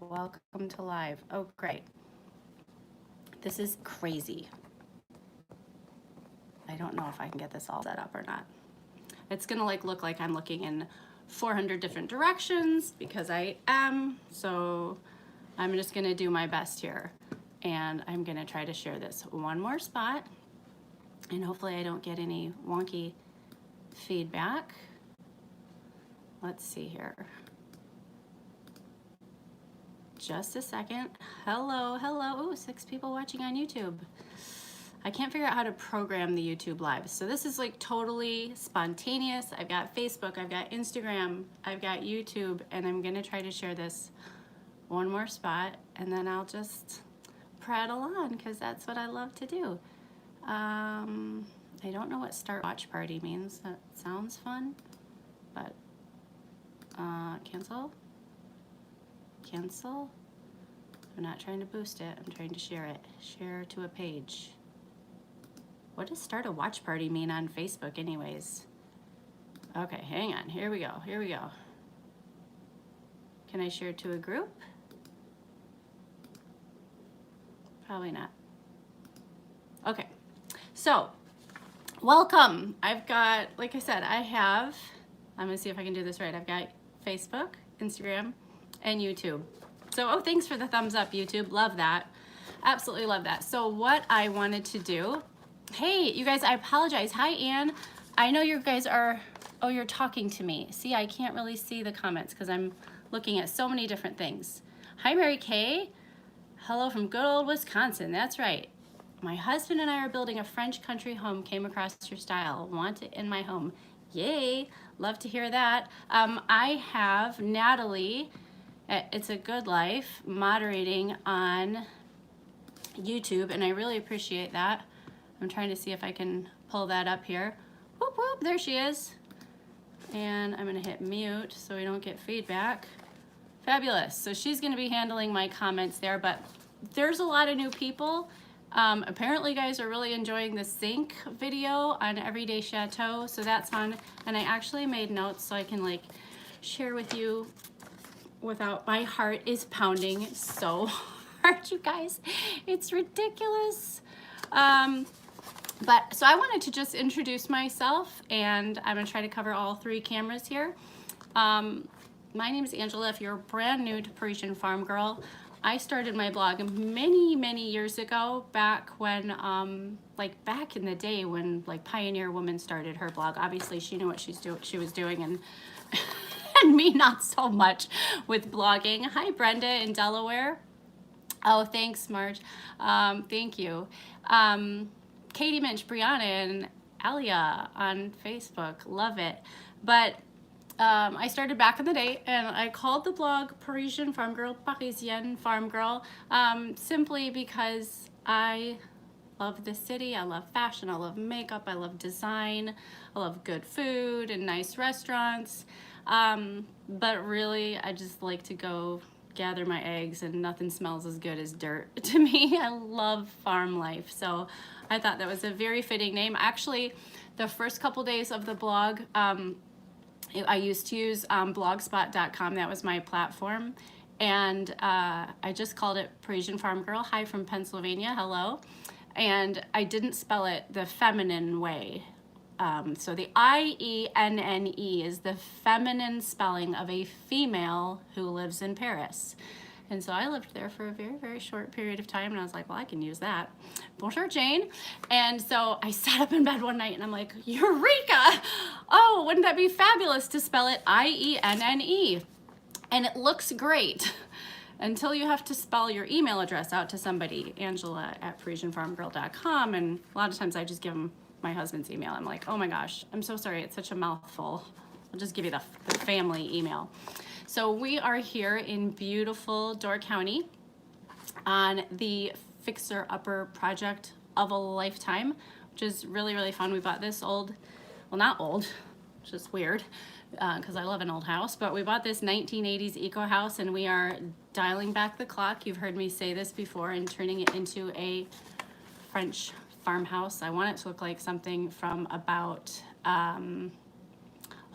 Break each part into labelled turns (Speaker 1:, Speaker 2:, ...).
Speaker 1: welcome to live. Oh, great. This is crazy. I don't know if I can get this all set up or not. It's gonna look like I'm looking in 400 different directions because I am, so I'm just gonna do my best here. And I'm gonna try to share this one more spot, and hopefully I don't get any wonky feedback. Let's see here. Just a second. Hello, hello. Ooh, 6 people watching on YouTube. I can't figure out how to program the YouTube live. So this is like totally spontaneous. I've got Facebook, I've got Instagram, I've got YouTube, and I'm gonna try to share this one more spot, and then I'll just prattle on because that's what I love to do. I don't know what start watch party means. That sounds fun, but cancel. Cancel. I'm not trying to boost it. I'm trying to share it. Share to a page. What does start a watch party mean on Facebook anyways? Okay, hang on. Here we go. Here we go. Can I share to a group? Probably not. Okay, so welcome. I've got, like I said, I'm gonna see if I can do this right. I've got Facebook, Instagram, and YouTube. So, oh, thanks for the thumbs up, YouTube. Love that. Absolutely love that. So what I wanted to do, hey, you guys, I apologize. Hi, Ann. I know you guys are, oh, you're talking to me. See, I can't really see the comments because I'm looking at so many different things. Hi, Mary Kay. Hello from good old Wisconsin. That's right. My husband and I are building a French country home. Came across your style. Want it in my home. Yay. Love to hear that. I have Natalie, It's a Good Life, moderating on YouTube, and I really appreciate that. I'm trying to see if I can pull that up here. Whoop, whoop, there she is. And I'm gonna hit mute so we don't get feedback. Fabulous. So she's gonna be handling my comments there, but there's a lot of new people. Apparently you guys are really enjoying the zinc video on Everyday Château, so that's fun. And I actually made notes so I can like share with you without, my heart is pounding so hard, you guys. It's ridiculous. But so I wanted to just introduce myself, and I'm gonna try to cover all 3 cameras here. My name is Angela. If you're brand new to Parisienne Farmgirl, I started my blog many years ago, back when, like back in the day when like Pioneer Woman started her blog. Obviously she knew what she was doing, and and me not so much with blogging. Hi, Brenda in Delaware. Oh, thanks, Marge. Thank you. Katie Minch, Brianna, and Alia on Facebook. Love it. But I started back in the day, and I called the blog Parisienne Farmgirl, simply because I love the city. I love fashion. I love makeup. I love design. I love good food and nice restaurants. But really, I just like to go gather my eggs, and nothing smells as good as dirt to me. I love farm life. So I thought that was a very fitting name. Actually, the first couple days of the blog, I used to use blogspot.com. That was my platform. And I just called it Parisienne Farm Girl. Hi from Pennsylvania. Hello. And I didn't spell it the feminine way. So the I-E-N-N-E is the feminine spelling of a female who lives in Paris. And so I lived there for a very short period of time, and I was like, well, I can use that. Bonjour, Jane. And so I sat up in bed one night and I'm like, Eureka! Oh, wouldn't that be fabulous to spell it I-E-N-N-E? And it looks great until you have to spell your email address out to somebody, Angela@ParisienneFarmgirl.com, and a lot of times I just give them my husband's email. I'm like, oh my gosh, I'm so sorry, it's such a mouthful. I'll just give you the family email. So we are here in beautiful Door County on the Fixer Upper project of a lifetime, which is really fun. We bought this old, well, not old, which is weird because I love an old house, but we bought this 1980s eco house, and we are dialing back the clock. You've heard me say this before, and turning it into a French farmhouse. I want it to look like something from about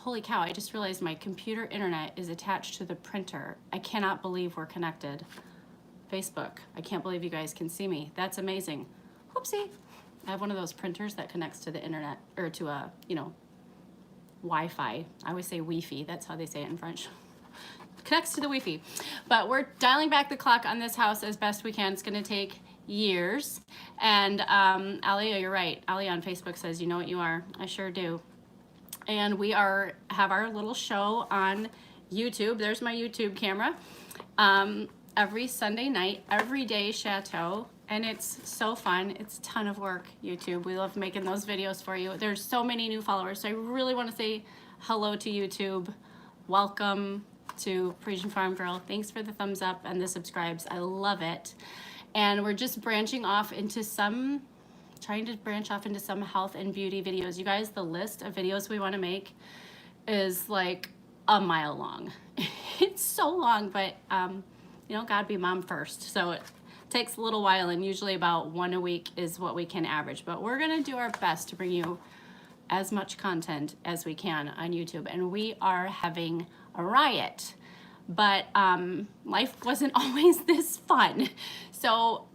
Speaker 1: holy cow, I just realized my computer internet is attached to the printer. I cannot believe we're connected. Facebook, I can't believe you guys can see me. That's amazing. Whoopsie. I have one of those printers that connects to the internet, or to a, you know, Wi-Fi. I always say Wi-Fi, that's how they say it in French. Connects to the Wi-Fi. But we're dialing back the clock on this house as best we can. It's gonna take years. And Ali, you're right. Ali on Facebook says, you know what you are. I sure do. And we have our little show on YouTube. There's my YouTube camera. Every Sunday night, Everyday Château. And it's so fun. It's a ton of work, YouTube. We love making those videos for you. There's so many new followers. So I really want to say hello to YouTube. Welcome to Parisienne Farmgirl. Thanks for the thumbs up and the subscribes. I love it. And we're just branching off into trying to branch off into some health and beauty videos. You guys, the list of videos we want to make is like a mile long. It's so long, but you know, gotta be mom first. So it takes a little while, and usually about one a week is what we can average. But we're gonna do our best to bring you as much content as we can on YouTube. And we are having a riot. But life wasn't always this fun. So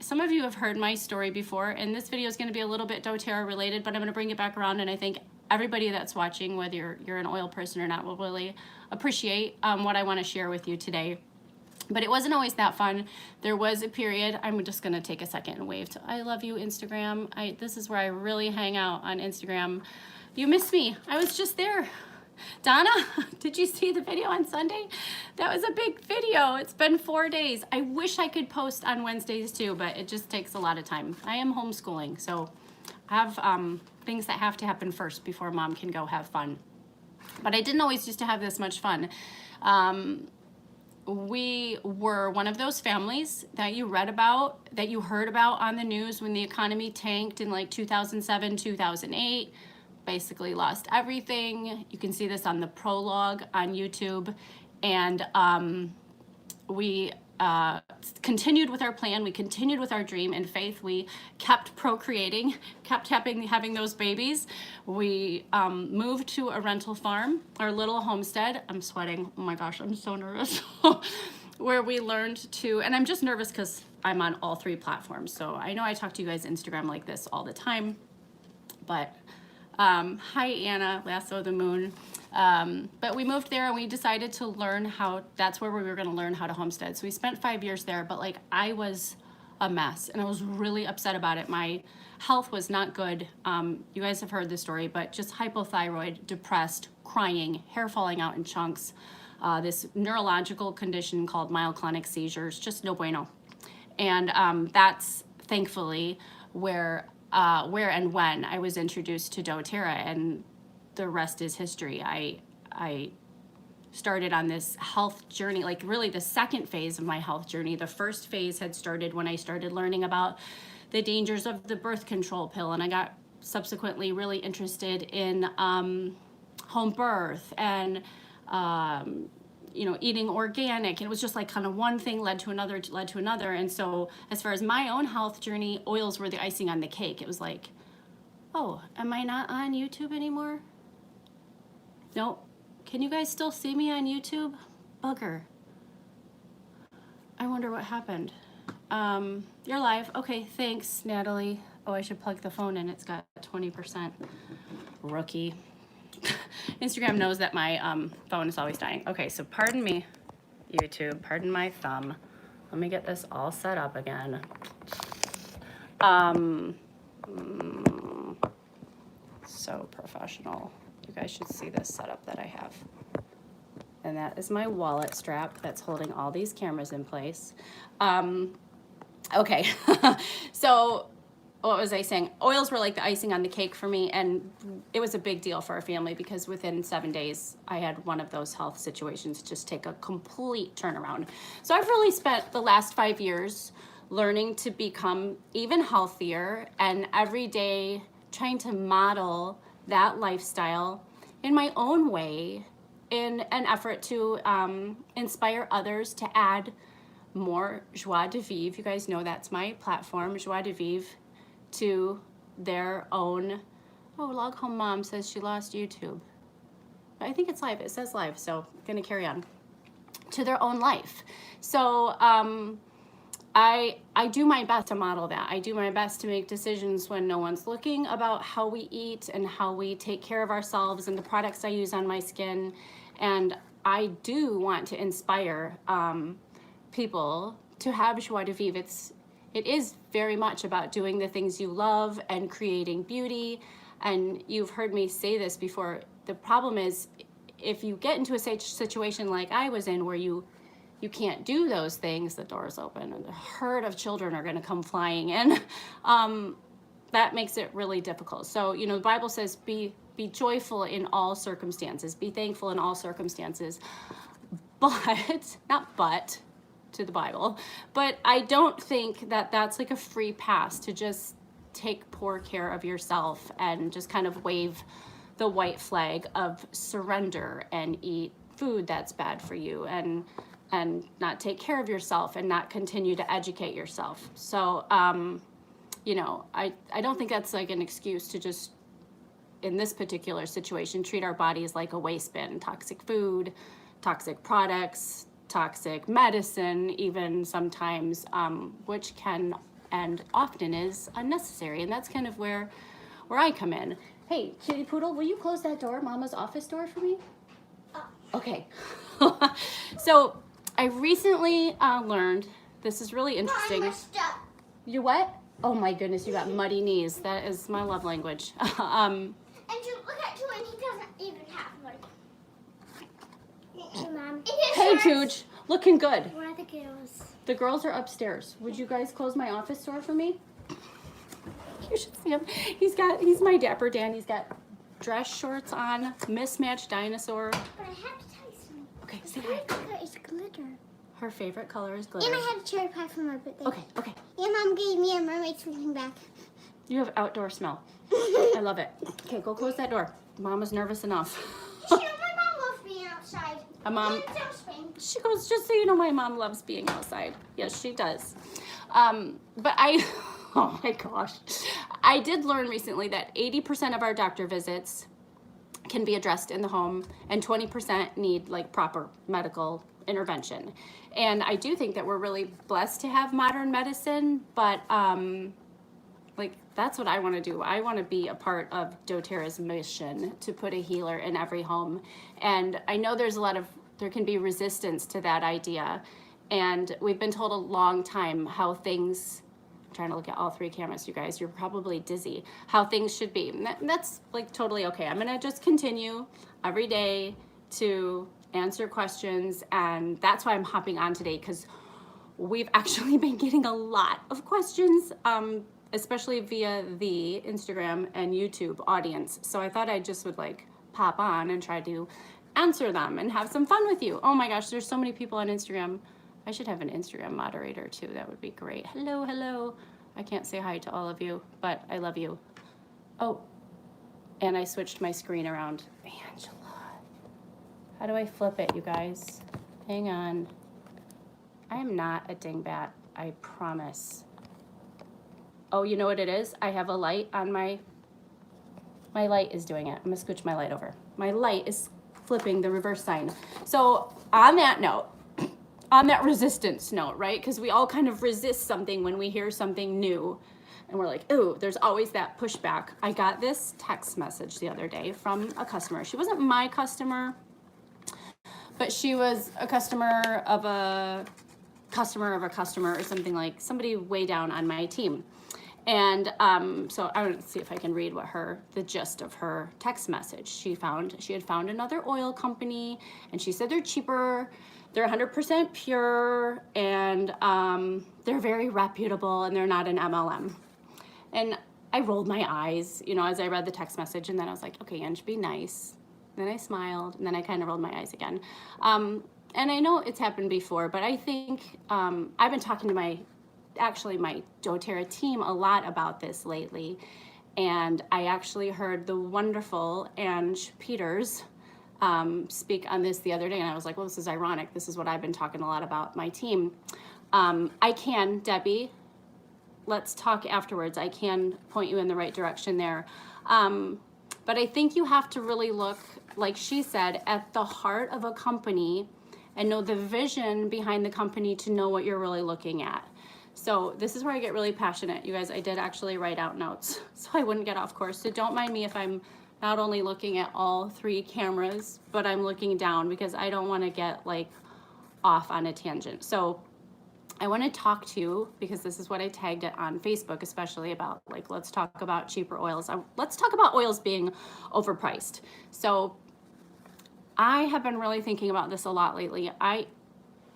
Speaker 1: some of you have heard my story before, and this video is going to be a little bit dōTERRA related, but I'm going to bring it back around, and I think everybody that's watching, whether you're an oil person or not, will really appreciate what I want to share with you today. But it wasn't always that fun. There was a period, I'm just going to take a second and wave to I love you, Instagram. This is where I really hang out on Instagram. You missed me. I was just there. Donna, did you see the video on Sunday? That was a big video. It's been 4 days. I wish I could post on Wednesdays too, but it just takes a lot of time. I am homeschooling, so I have things that have to happen first before mom can go have fun. But I didn't always used to have this much fun. We were one of those families that you read about, that you heard about on the news when the economy tanked in like 2007, 2008. Basically lost everything. You can see this on the prologue on YouTube. And we continued with our plan. We continued with our dream and faith. We kept procreating, kept having those babies. We moved to a rental farm, our little homestead. I'm sweating. Oh my gosh, I'm so nervous. Where we learned to, and I'm just nervous because I'm on all 3 platforms. So I know I talk to you guys Instagram like this all the time, but hi Anna, Lasso of the Moon. But we moved there and we decided to learn that's where we were going to learn how to homestead. So we spent 5 years there, but like I was a mess and I was really upset about it. My health was not good. You guys have heard the story, but just hypothyroid, depressed, crying, hair falling out in chunks, this neurological condition called myoclonic seizures, just no bueno. And that's thankfully where and when I was introduced to dōTERRA, and the rest is history. I started on this health journey, like really the second phase of my health journey. The first phase had started when I started learning about the dangers of the birth control pill, and I got subsequently really interested in home birth and you know, eating organic. It was just like kind of one thing led to another, and so as far as my own health journey, oils were the icing on the cake. It was like, oh, am I not on YouTube anymore? Nope. Can you guys still see me on YouTube? Bugger. I wonder what happened. You're live. Okay, thanks, Natalie. Oh, I should plug the phone in. It's got 20%. Rookie. Instagram knows that my phone is always dying. Okay, so pardon me, YouTube. Pardon my thumb. Let me get this all set up again. So professional. You guys should see this setup that I have. And that is my wallet strap that's holding all these cameras in place. Okay, so what was I saying? Oils were like the icing on the cake for me, and it was a big deal for our family because within 7 days, I had one of those health situations just take a complete turnaround. So I've really spent the last 5 years learning to become even healthier, and every day trying to model that lifestyle in my own way in an effort to inspire others to add more joie de vivre. You guys know that's my platform, joie de vivre, to their own. Oh, Log Home Mom says she lost YouTube. I think it's live. It says live, so I'm gonna carry on. To their own life. So I do my best to model that. I do my best to make decisions when no one's looking about how we eat and how we take care of ourselves and the products I use on my skin. And I do want to inspire people to have joie de vivre. It is very much about doing the things you love and creating beauty. And you've heard me say this before. The problem is, if you get into a situation like I was in where you can't do those things, the door's open and a herd of children are going to come flying in, that makes it really difficult. So, you know, the Bible says be joyful in all circumstances, be thankful in all circumstances, but, not but to the Bible, but I don't think that that's like a free pass to just take poor care of yourself and just kind of wave the white flag of surrender and eat food that's bad for you and not take care of yourself and not continue to educate yourself. So, you know, I don't think that's like an excuse to just, in this particular situation, treat our bodies like a waste bin. Toxic food, toxic products, toxic medicine, even sometimes, which can and often is unnecessary. And that's kind of where I come in. Hey, Kitty Poodle, will you close that door, Mama's office door for me? Okay. So I recently learned, this is really interesting.
Speaker 2: I messed up.
Speaker 1: You what? Oh my goodness, you got muddy knees. That is my love language.
Speaker 2: And you look at Tooch, and he doesn't even have money. Hey, Mom.
Speaker 1: Hey, Tooch, looking good.
Speaker 2: Where are the girls?
Speaker 1: The girls are upstairs. Would you guys close my office door for me? You should see him. He's my dapper Dan. He's got dress shorts on, mismatched dinosaur.
Speaker 2: But I have to tell you something.
Speaker 1: Okay,
Speaker 2: The
Speaker 1: say hi.
Speaker 2: favorite color is glitter.
Speaker 1: Her favorite color is glitter.
Speaker 2: And I had a cherry pie for my birthday.
Speaker 1: Okay, okay.
Speaker 2: And Mom gave me a mermaid swimming back.
Speaker 1: You have outdoor smell. I love it. Okay, go close that door. Mama's nervous enough.
Speaker 2: You know, my mom loves being outside.
Speaker 1: Mom,
Speaker 2: And so Spain.
Speaker 1: she goes, just so you know, my mom loves being outside. Yes, she does. But oh my gosh. I did learn recently that 80% of our doctor visits can be addressed in the home and 20% need like proper medical intervention. And I do think that we're really blessed to have modern medicine, but like that's what I want to do. I want to be a part of dōTERRA's mission to put a healer in every home. And I know there can be resistance to that idea. And we've been told a long time how things, I'm trying to look at all three cameras, you guys, you're probably dizzy, how things should be. And that's like totally okay. I'm gonna just continue every day to answer questions, and that's why I'm hopping on today, because we've actually been getting a lot of questions, especially via the Instagram and YouTube audience. So I thought I just would like pop on and try to answer them and have some fun with you. Oh my gosh, there's so many people on Instagram. I should have an Instagram moderator too. That would be great. Hello, hello. I can't say hi to all of you, but I love you. Oh, and I switched my screen around. Angela. How do I flip it, you guys? Hang on. I am not a dingbat, I promise. Oh, you know what it is? I have a light on my light is doing it. I'm gonna scooch my light over. My light is flipping the reverse sign. So on that note, on that resistance note, right? Because we all kind of resist something when we hear something new. And we're like, ooh, there's always that pushback. I got this text message the other day from a customer. She wasn't my customer, but she was a customer of a customer of a customer, or something, like somebody way down on my team. And so I want to see if I can read the gist of her text message. She had found another oil company, and she said they're cheaper, they're 100% pure, and they're very reputable, and they're not an MLM. And I rolled my eyes, you know, as I read the text message, and then I was like, okay, Ange, be nice. Then I smiled, and then I kind of rolled my eyes again. And I know it's happened before, but I think I've been talking to my dōTERRA team a lot about this lately. And I actually heard the wonderful Ange Peters speak on this the other day. And I was like, well, this is ironic. This is what I've been talking a lot about my team. Debbie, let's talk afterwards. I can point you in the right direction there. But I think you have to really look, like she said, at the heart of a company and know the vision behind the company to know what you're really looking at. So this is where I get really passionate. You guys, I did actually write out notes so I wouldn't get off course. So don't mind me if I'm not only looking at all 3 cameras, but I'm looking down because I don't want to get like off on a tangent. So I want to talk to you, because this is what I tagged it on Facebook, especially about, like, let's talk about cheaper oils. Let's talk about oils being overpriced. So I have been really thinking about this a lot lately.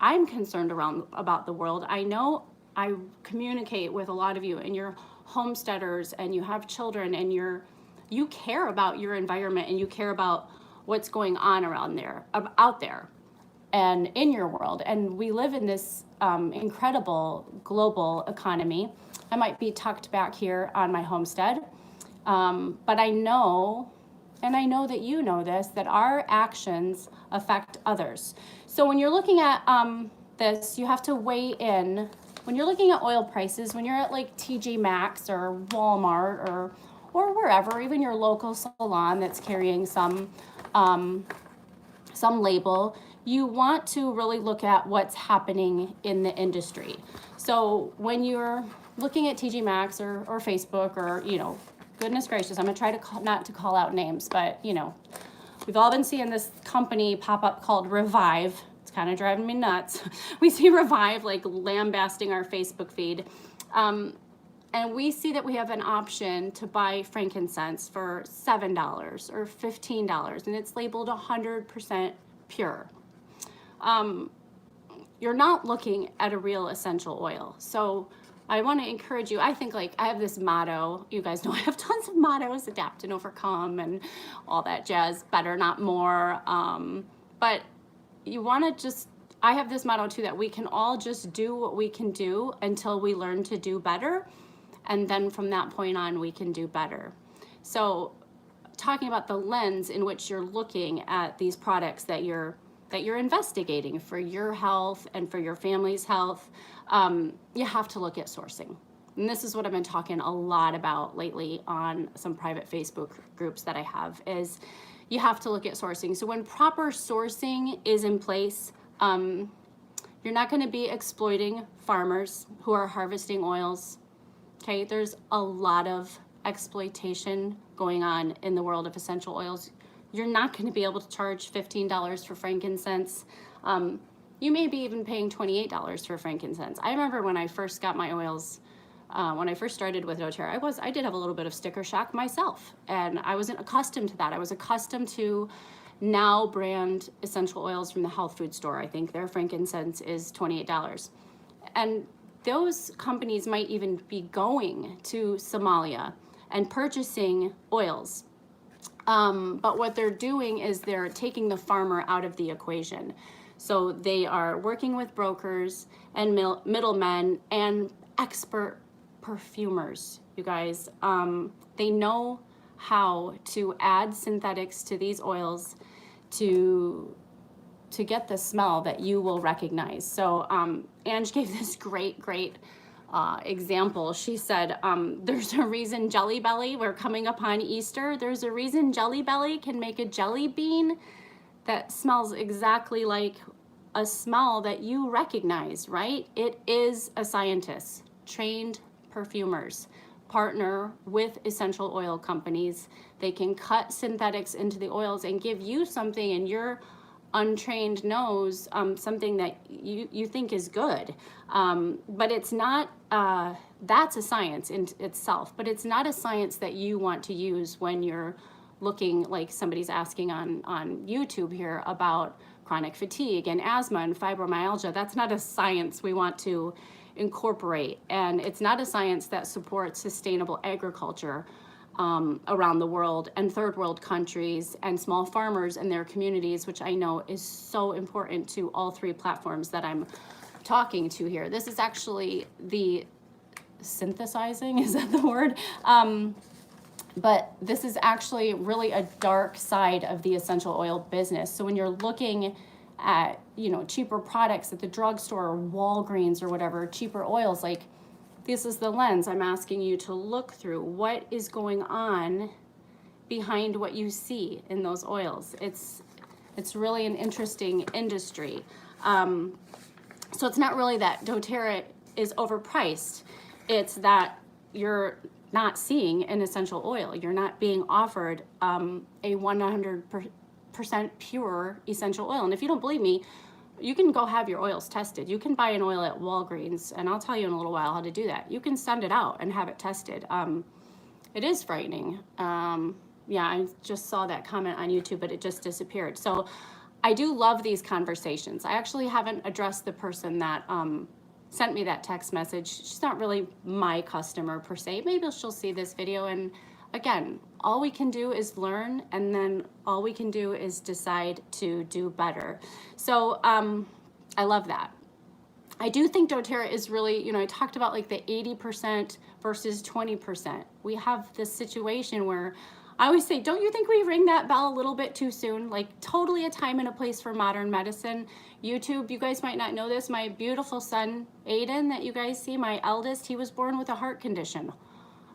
Speaker 1: I'm concerned about the world. I know I communicate with a lot of you, and you're homesteaders and you have children, and you care about your environment, and you care about what's going on out there and in your world. And we live in this incredible global economy. I might be tucked back here on my homestead, but I know, and I know that you know this, that our actions affect others. So when you're looking at this, you have to weigh in. When you're looking at oil prices, when you're at like TJ Maxx or Walmart or wherever, even your local salon that's carrying some label, you want to really look at what's happening in the industry. So when you're looking at TJ Maxx or Facebook, or, you know, goodness gracious, I'm gonna try to not to call out names, but, you know, we've all been seeing this company pop up called Revive. It's kind of driving me nuts. We see Revive like lambasting our Facebook feed. And we see that we have an option to buy frankincense for $7 or $15, and it's labeled 100% pure. You're not looking at a real essential oil. So I want to encourage you. I think, like, I have this motto. You guys know I have tons of mottos: adapt and overcome and all that jazz, better, not more. But you want to just, I have this motto too, that we can all just do what we can do until we learn to do better. And then from that point on, we can do better. So talking about the lens in which you're looking at these products that you're investigating for your health and for your family's health, you have to look at sourcing. And this is what I've been talking a lot about lately on some private Facebook groups that I have, is you have to look at sourcing. So when proper sourcing is in place, you're not going to be exploiting farmers who are harvesting oils. Okay, there's a lot of exploitation going on in the world of essential oils. You're not going to be able to charge $15 for frankincense. You may be even paying $28 for frankincense. I remember when I first got my oils, when I first started with dōTERRA, I did have a little bit of sticker shock myself, and I wasn't accustomed to that. I was accustomed to now brand essential oils from the health food store. I think their frankincense is $28. And those companies might even be going to Somalia and purchasing oils. But what they're doing is they're taking the farmer out of the equation. So they are working with brokers and middlemen and expert perfumers, you guys. They know how to add synthetics to these oils to get the smell that you will recognize. So Ange gave this great example. She said, there's a reason Jelly Belly, we're coming up on Easter, there's a reason Jelly Belly can make a jelly bean that smells exactly like a smell that you recognize, right? It is a scientist. Trained perfumers partner with essential oil companies. They can cut synthetics into the oils and give you something in your untrained nose, something that you think is good, but it's not. That's a science in itself, but it's not a science that you want to use when you're looking, like somebody's asking on YouTube here about chronic fatigue and asthma and fibromyalgia. That's not a science we want to incorporate, and it's not a science that supports sustainable agriculture around the world and third world countries and small farmers and their communities, which I know is so important to all 3 platforms that I'm talking to here. This is actually the synthesizing, is that the word? But this is actually really a dark side of the essential oil business. So when you're looking at, you know, cheaper products at the drugstore or Walgreens or whatever, cheaper oils, like, this is the lens I'm asking you to look through. What is going on behind what you see in those oils. It's really an interesting industry. So it's not really that doTERRA is overpriced. It's that you're not seeing an essential oil. You're not being offered a 100% pure essential oil. And if you don't believe me, you can go have your oils tested. You can buy an oil at Walgreens, and I'll tell you in a little while how to do that. You can send it out and have it tested. It is frightening. Yeah, I just saw that comment on YouTube, but it just disappeared. So I do love these conversations. I actually haven't addressed the person that sent me that text message. She's not really my customer per se. Maybe she'll see this video, and again, all we can do is learn, and then all we can do is decide to do better. So I love that. I do think doTERRA is really, you know, I talked about like the 80% versus 20%. We have this situation where I always say, don't you think we ring that bell a little bit too soon? Like totally a time and a place for modern medicine. YouTube, you guys might not know this, my beautiful son, Aiden, that you guys see, my eldest, he was born with a heart condition.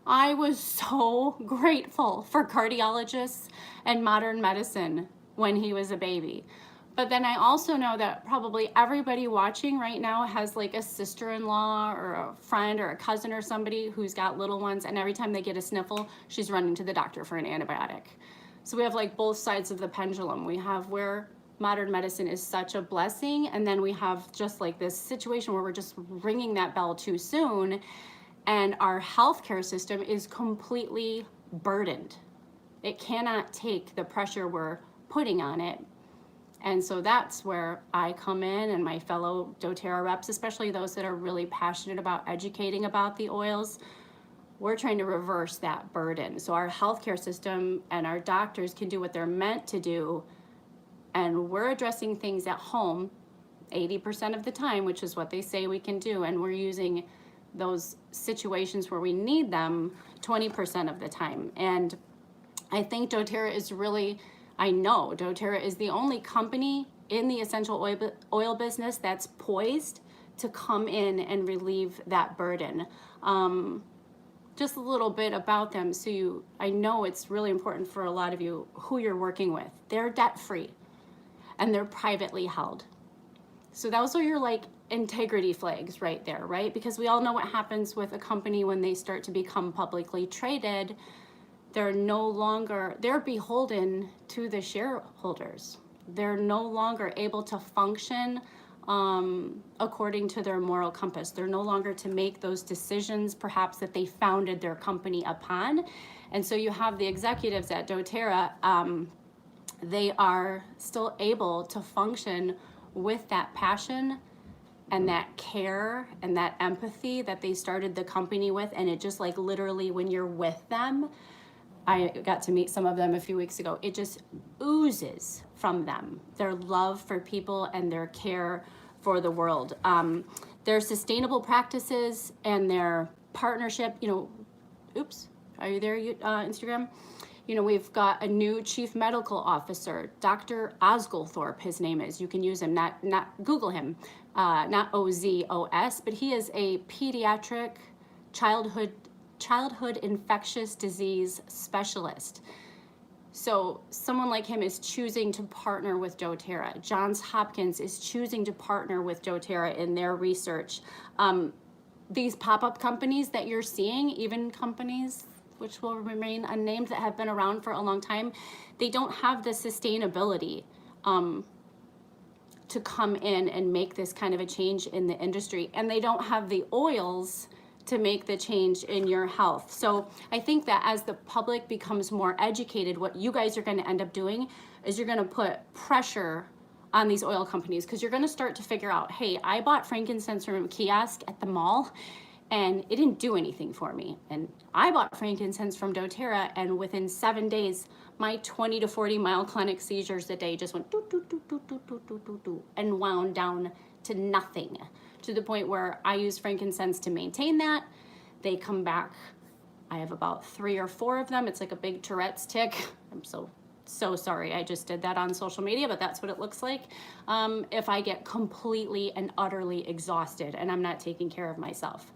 Speaker 1: I was so grateful for cardiologists and modern medicine when he was a baby. But then I also know that probably everybody watching right now has like a sister-in-law or a friend or a cousin or somebody who's got little ones, and every time they get a sniffle, she's running to the doctor for an antibiotic. So we have like both sides of the pendulum. We have where modern medicine is such a blessing, and then we have just like this situation where we're just ringing that bell too soon, and our healthcare system is completely burdened. It cannot take the pressure we're putting on it. And so that's where I come in, and my fellow doTERRA reps, especially those that are really passionate about educating about the oils. We're trying to reverse that burden. So our healthcare system and our doctors can do what they're meant to do, and we're addressing things at home 80% of the time, which is what they say we can do, and we're using those situations where we need them 20% of the time. And I think doTERRA is really, I know doTERRA is the only company in the essential oil business that's poised to come in and relieve that burden. Just a little bit about them, so I know it's really important for a lot of you who you're working with. They're debt-free and they're privately held. So those are your like integrity flags right there, right? Because we all know what happens with a company when they start to become publicly traded. They're no longer, they're beholden to the shareholders. They're no longer able to function according to their moral compass. They're no longer to make those decisions perhaps that they founded their company upon. And so you have the executives at doTERRA, they are still able to function with that passion and that care and that empathy that they started the company with. And it just like literally when you're with them, I got to meet some of them a few weeks ago. It just oozes from them, their love for people and their care for the world. Their sustainable practices and their partnership, you know, oops, are you there, Instagram? You know, we've got a new chief medical officer, Dr. Osglethorpe, his name is. You can use him, not Google him, not O-Z-O-S, but he is a pediatric childhood infectious disease specialist. So someone like him is choosing to partner with doTERRA. Johns Hopkins is choosing to partner with doTERRA in their research. These pop-up companies that you're seeing, even companies which will remain unnamed that have been around for a long time, they don't have the sustainability to come in and make this kind of a change in the industry, and they don't have the oils to make the change in your health. So I think that as the public becomes more educated, what you guys are going to end up doing is you're going to put pressure on these oil companies, because you're going to start to figure out, hey, I bought frankincense from a kiosk at the mall and it didn't do anything for me. And I bought frankincense from doTERRA, and within 7 days, my 20 to 40 myoclonic seizures a day just went doo, doo, doo, doo, doo, doo, doo, doo, doo, and wound down to nothing, to the point where I use frankincense to maintain that. They come back. I have about 3 or 4 of them. It's like a big Tourette's tick. I'm so sorry I just did that on social media, but that's what it looks like if I get completely and utterly exhausted and I'm not taking care of myself.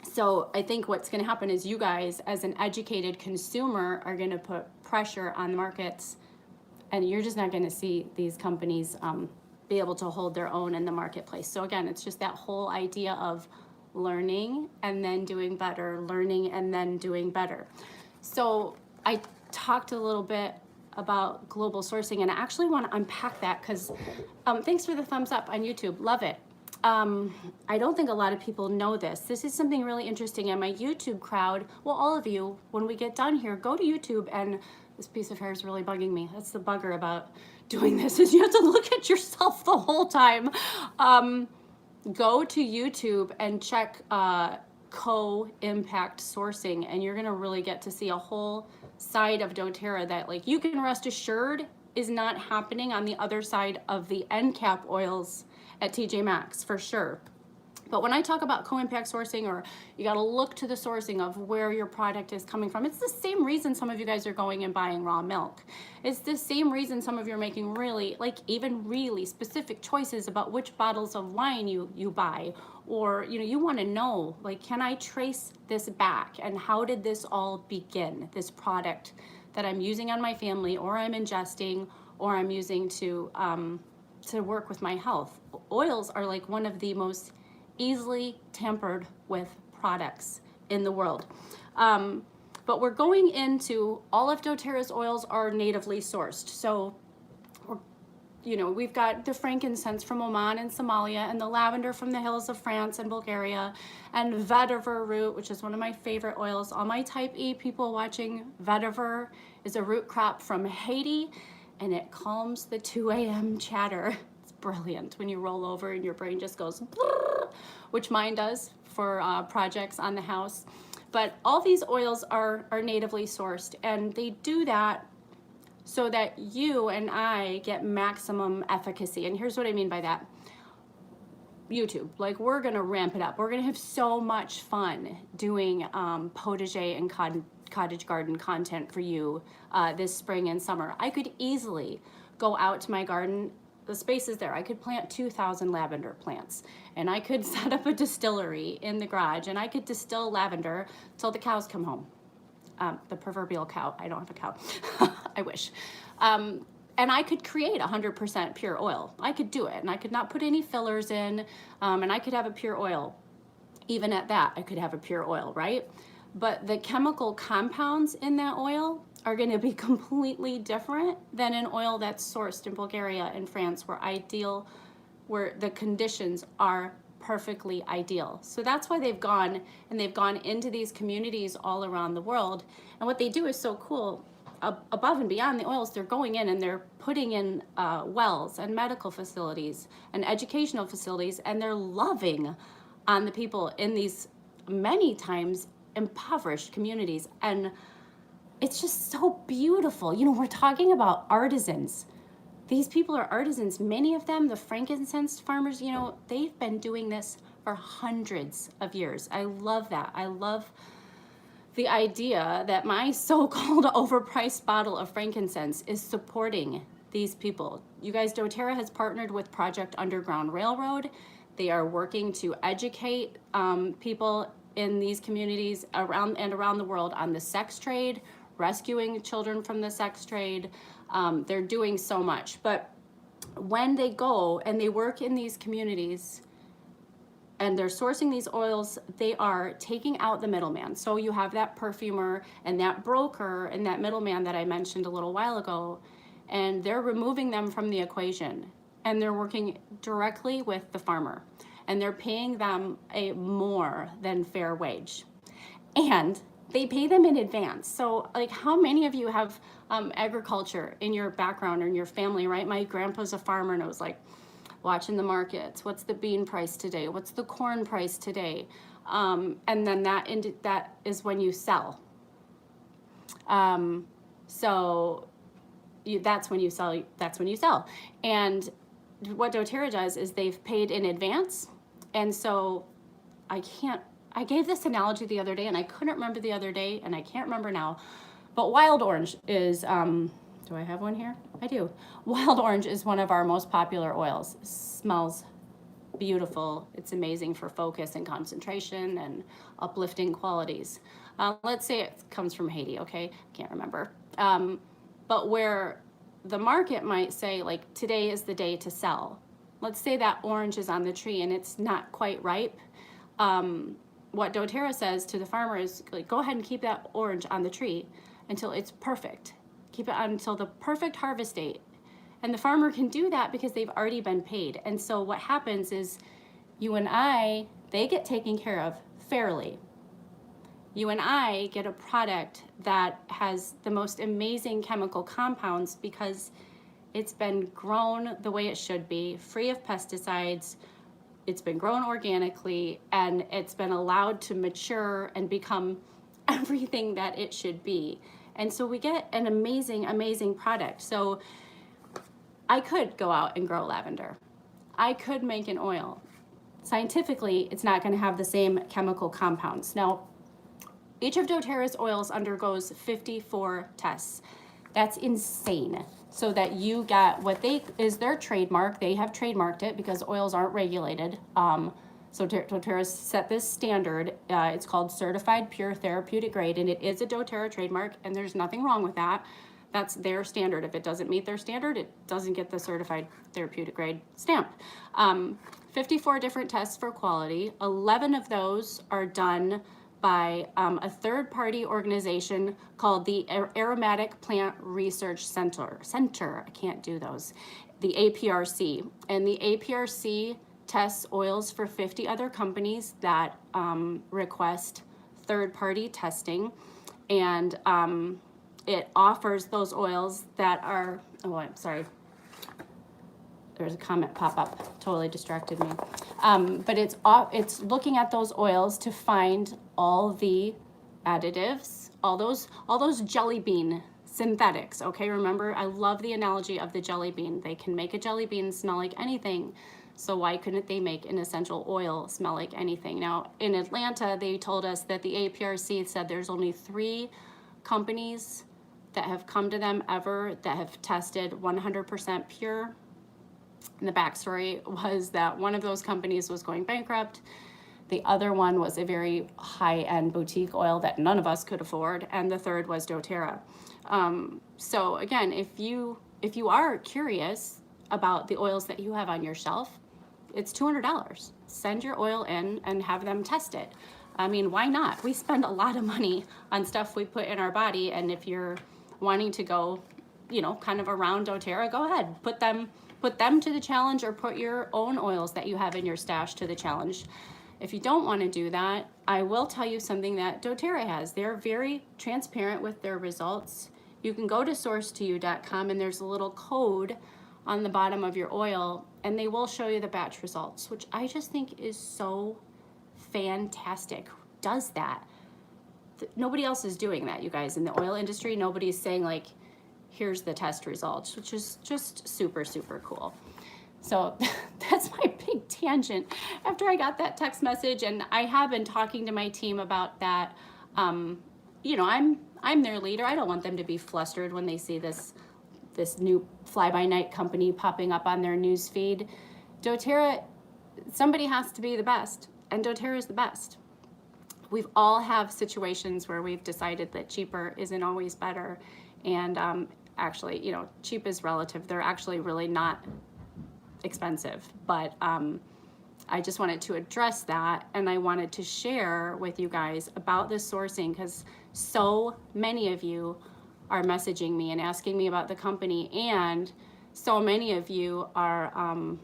Speaker 1: So I think what's going to happen is you guys, as an educated consumer, are going to put pressure on the markets, and you're just not going to see these companies be able to hold their own in the marketplace. So again, it's just that whole idea of learning and then doing better, learning and then doing better. So I talked a little bit about global sourcing, and I actually want to unpack that because thanks for the thumbs up on YouTube. Love it. I don't think a lot of people know this. This is something really interesting, and my YouTube crowd, well, all of you, when we get done here, go to YouTube, and this piece of hair is really bugging me. That's the bugger about doing this, is you have to look at yourself the whole time. Go to YouTube and check co-impact sourcing, and you're gonna really get to see a whole side of doTERRA that, like, you can rest assured is not happening on the other side of the end cap oils at TJ Maxx, for sure. But when I talk about co-impact sourcing, or you got to look to the sourcing of where your product is coming from, it's the same reason some of you guys are going and buying raw milk. It's the same reason some of you are making really, like, even really specific choices about which bottles of wine you buy. Or, you know, you want to know, like, can I trace this back, and how did this all begin, this product that I'm using on my family, or I'm ingesting, or I'm using to work with my health. Oils are like one of the most easily tampered with products in the world. But we're going into, all of doTERRA's oils are natively sourced. So, you know, we've got the frankincense from Oman and Somalia, and the lavender from the hills of France and Bulgaria, and vetiver root, which is one of my favorite oils. All my type E people watching, vetiver is a root crop from Haiti, and it calms the 2 a.m. chatter. It's brilliant when you roll over and your brain just goes, which mine does for projects on the house. But all these oils are natively sourced, and they do that so that you and I get maximum efficacy. And here's what I mean by that. YouTube, like, we're gonna ramp it up. We're gonna have so much fun doing potager and cottage garden content for you this spring and summer. I could easily go out to my garden. The space is there. I could plant 2,000 lavender plants, and I could set up a distillery in the garage, and I could distill lavender till the cows come home. The proverbial cow. I don't have a cow. I wish. And I could create 100% pure oil. I could do it, and I could not put any fillers in, and I could have a pure oil. Even at that, I could have a pure oil, right? But the chemical compounds in that oil are going to be completely different than an oil that's sourced in Bulgaria and France, where the conditions are perfectly ideal. So that's why they've gone into these communities all around the world. And what they do is so cool. Above and beyond the oils, they're going in and they're putting in wells and medical facilities and educational facilities, and they're loving on the people in these many times impoverished communities. And it's just so beautiful. You know, we're talking about artisans. These people are artisans. Many of them, the frankincense farmers, you know, they've been doing this for hundreds of years. I love that. I love the idea that my so-called overpriced bottle of frankincense is supporting these people. You guys, doTERRA has partnered with Project Underground Railroad. They are working to educate people in these communities around the world on the sex trade, rescuing children from the sex trade. They're doing so much. But when they go and they work in these communities and they're sourcing these oils, they are taking out the middleman. So you have that perfumer and that broker and that middleman that I mentioned a little while ago, and they're removing them from the equation. And they're working directly with the farmer, and they're paying them a more than fair wage. And they pay them in advance. So, like, how many of you have agriculture in your background or in your family, right? My grandpa's a farmer, and it was like watching the markets. What's the bean price today? What's the corn price today? And then that is when you sell. That's when you sell. That's when you sell. And what doTERRA does is they've paid in advance. And so I gave this analogy the other day, and I couldn't remember the other day, and I can't remember now. But wild orange is, do I have one here? I do. Wild orange is one of our most popular oils. Smells beautiful. It's amazing for focus and concentration and uplifting qualities. Let's say it comes from Haiti, okay? Can't remember. But where the market might say, like, today is the day to sell. Let's say that orange is on the tree and it's not quite ripe. What dōTERRA says to the farmer is, like, go ahead and keep that orange on the tree until it's perfect. Keep it on until the perfect harvest date. And the farmer can do that because they've already been paid. And so what happens is you and I, they get taken care of fairly. You and I get a product that has the most amazing chemical compounds because it's been grown the way it should be, free of pesticides. It's been grown organically, and it's been allowed to mature and become everything that it should be. And so we get an amazing, amazing product. So I could go out and grow lavender. I could make an oil. Scientifically, it's not going to have the same chemical compounds. Now, each of dōTERRA's oils undergoes 54 tests. That's insane. So that you get what is their trademark. They have trademarked it because oils aren't regulated. So dōTERRA set this standard. It's called Certified Pure Therapeutic Grade, and it is a dōTERRA trademark, and there's nothing wrong with that. That's their standard. If it doesn't meet their standard, it doesn't get the Certified Therapeutic Grade stamp. 54 different tests for quality. 11 of those are done by a third-party organization called the Aromatic Plant Research Center. I can't do those. The APRC. And the APRC tests oils for 50 other companies that request third-party testing. And it offers those oils that are, oh, I'm sorry. There's a comment pop up, totally distracted me. But it's looking at those oils to find all the additives, all those jelly bean synthetics. Okay, remember, I love the analogy of the jelly bean. They can make a jelly bean smell like anything. So why couldn't they make an essential oil smell like anything? Now, in Atlanta, they told us that the APRC said there's only 3 companies that have come to them ever that have tested 100% pure. And the backstory was that one of those companies was going bankrupt. The other one was a very high-end boutique oil that none of us could afford. And the third was dōTERRA. So again, if you are curious about the oils that you have on your shelf, it's $200. Send your oil in and have them test it. I mean, why not? We spend a lot of money on stuff we put in our body. And if you're wanting to go, kind of around dōTERRA, go ahead. Put them to the challenge, or put your own oils that you have in your stash to the challenge. If you don't want to do that, I will tell you something that dōTERRA has. They're very transparent with their results. You can go to source2you.com and there's a little code on the bottom of your oil, and they will show you the batch results, which I just think is so fantastic. Who does that? Nobody else is doing that, you guys. In the oil industry, nobody's saying, like, here's the test results, which is just super, super cool. So that's my big tangent after I got that text message, and I have been talking to my team about that. I'm their leader. I don't want them to be flustered when they see this new fly-by-night company popping up on their news feed. dōTERRA, somebody has to be the best, and dōTERRA is the best. We've all have situations where we've decided that cheaper isn't always better, and actually, cheap is relative. They're actually really not expensive, but I just wanted to address that, and I wanted to share with you guys about this sourcing because so many of you are messaging me and asking me about the company, and so many of you are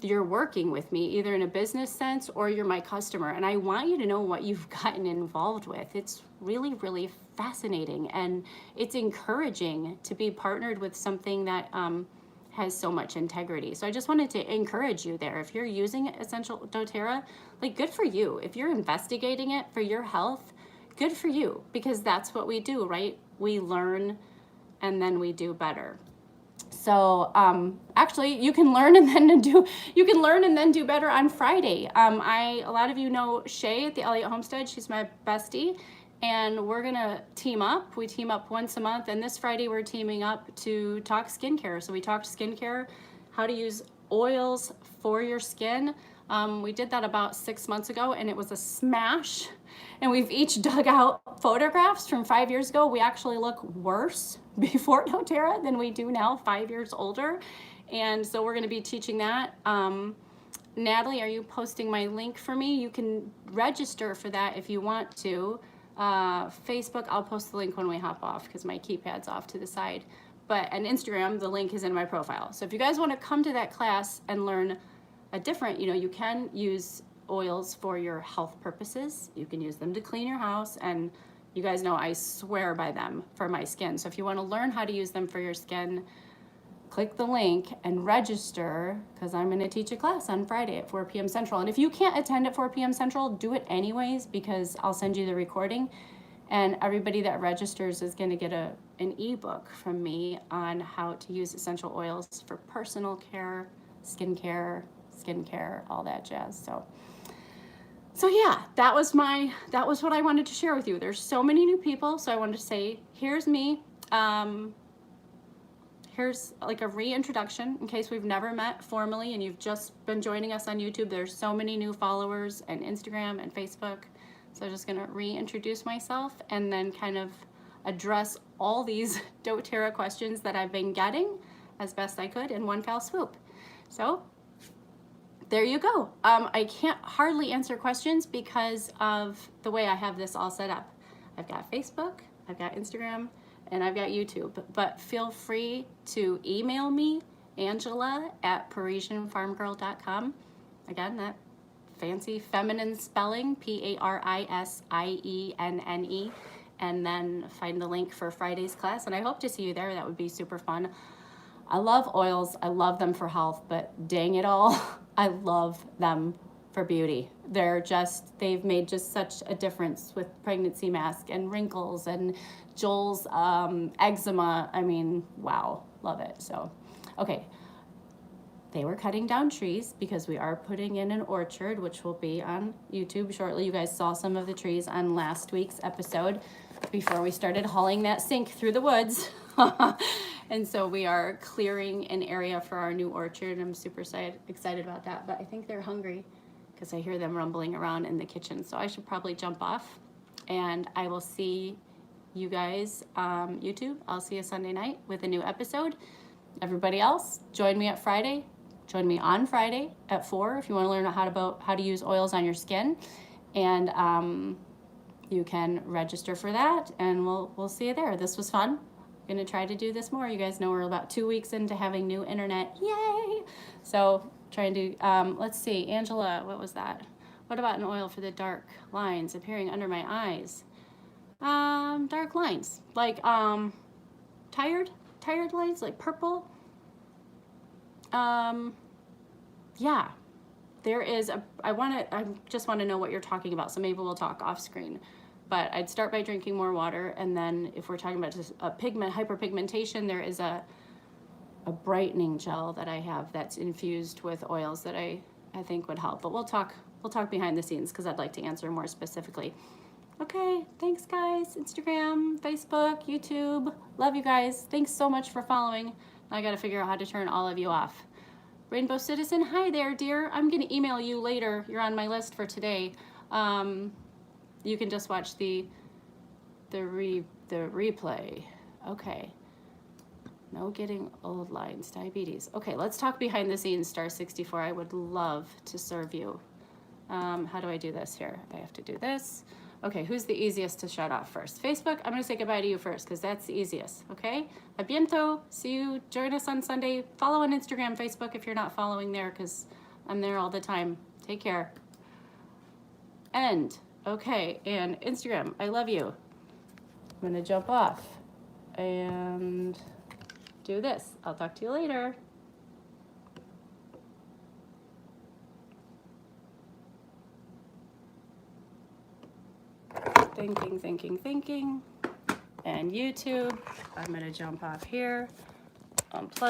Speaker 1: you're working with me either in a business sense or you're my customer, and I want you to know what you've gotten involved with. It's really, really fascinating, and it's encouraging to be partnered with something that has so much integrity. So I just wanted to encourage you there. If you're using essential dōTERRA, like, good for you. If you're investigating it for your health, good for you, because that's what we do, right? We learn and then we do better. So actually, you can learn and then do better on Friday. A lot of you know Shay at the Elliott Homestead. She's my bestie, and we're gonna team up. We team up once a month, and this Friday we're teaming up to talk skincare. So we talked skincare, how to use oils for your skin. We did that about 6 months ago and it was a smash. And we've each dug out photographs from 5 years ago. We actually look worse before dōTERRA than we do now, 5 years older. And so we're gonna be teaching that. Natalie, are you posting my link for me? You can register for that if you want to. Facebook, I'll post the link when we hop off because my keypad's off to the side. But on Instagram, the link is in my profile. So if you guys want to come to that class and learn a different, you can use oils for your health purposes. You can use them to clean your house, and you guys know I swear by them for my skin. So if you want to learn how to use them for your skin, click the link and register, because I'm going to teach a class on Friday at 4 p.m. Central. And if you can't attend at 4 p.m. Central, do it anyways, because I'll send you the recording. And everybody that registers is going to get an ebook from me on how to use essential oils for personal care, skincare, all that jazz. So yeah, that was what I wanted to share with you. There's so many new people, so I wanted to say, here's me. Here's like a reintroduction in case we've never met formally and you've just been joining us on YouTube. There's so many new followers and Instagram and Facebook. So I'm just gonna reintroduce myself and then kind of address all these dōTERRA questions that I've been getting as best I could in one fell swoop. So there you go. I can't hardly answer questions because of the way I have this all set up. I've got Facebook, I've got Instagram, and I've got YouTube, but feel free to email me, Angela at ParisienneFarmgirl.com. Again, that fancy feminine spelling, P-A-R-I-S-I-E-N-N-E, and then find the link for Friday's class, and I hope to see you there. That would be super fun. I love oils, I love them for health, but dang it all, I love them for beauty. They've made just such a difference with pregnancy mask and wrinkles and Joel's eczema. I mean, wow, love it. So, okay. They were cutting down trees because we are putting in an orchard, which will be on YouTube shortly. You guys saw some of the trees on last week's episode before we started hauling that sink through the woods. And so we are clearing an area for our new orchard. I'm super excited about that, but I think they're hungry because I hear them rumbling around in the kitchen. So I should probably jump off, and I will see you guys YouTube. I'll see you Sunday night with a new episode. Everybody else, join me on Friday at 4 if you want to learn how to use oils on your skin, and you can register for that, and we'll see you there. This was fun. I'm gonna try to do this more. You guys know we're about 2 weeks into having new internet. Yay! So trying to let's see, Angela, what was that? What about an oil for the dark lines appearing under my eyes? Dark lines, like tired lines, like purple. Yeah, there is I just want to know what you're talking about, so maybe we'll talk off screen. But I'd start by drinking more water, and then if we're talking about just a hyperpigmentation, there is a brightening gel that I have that's infused with oils that I think would help. But we'll talk behind the scenes because I'd like to answer more specifically. Okay, thanks guys. Instagram, Facebook, YouTube. Love you guys. Thanks so much for following. I got to figure out how to turn all of you off. Rainbow Citizen, hi there, dear. I'm going to email you later. You're on my list for today. You can just watch the replay. Okay. No getting old lines, diabetes. Okay, let's talk behind the scenes, Star 64. I would love to serve you. How do I do this here? I have to do this. Okay, who's the easiest to shut off first? Facebook, I'm gonna say goodbye to you first because that's the easiest, okay? A bientôt, see you, join us on Sunday. Follow on Instagram, Facebook if you're not following there because I'm there all the time. Take care. End. Okay, and Instagram, I love you. I'm gonna jump off and do this. I'll talk to you later. Thinking. And YouTube, I'm gonna jump off here, unplug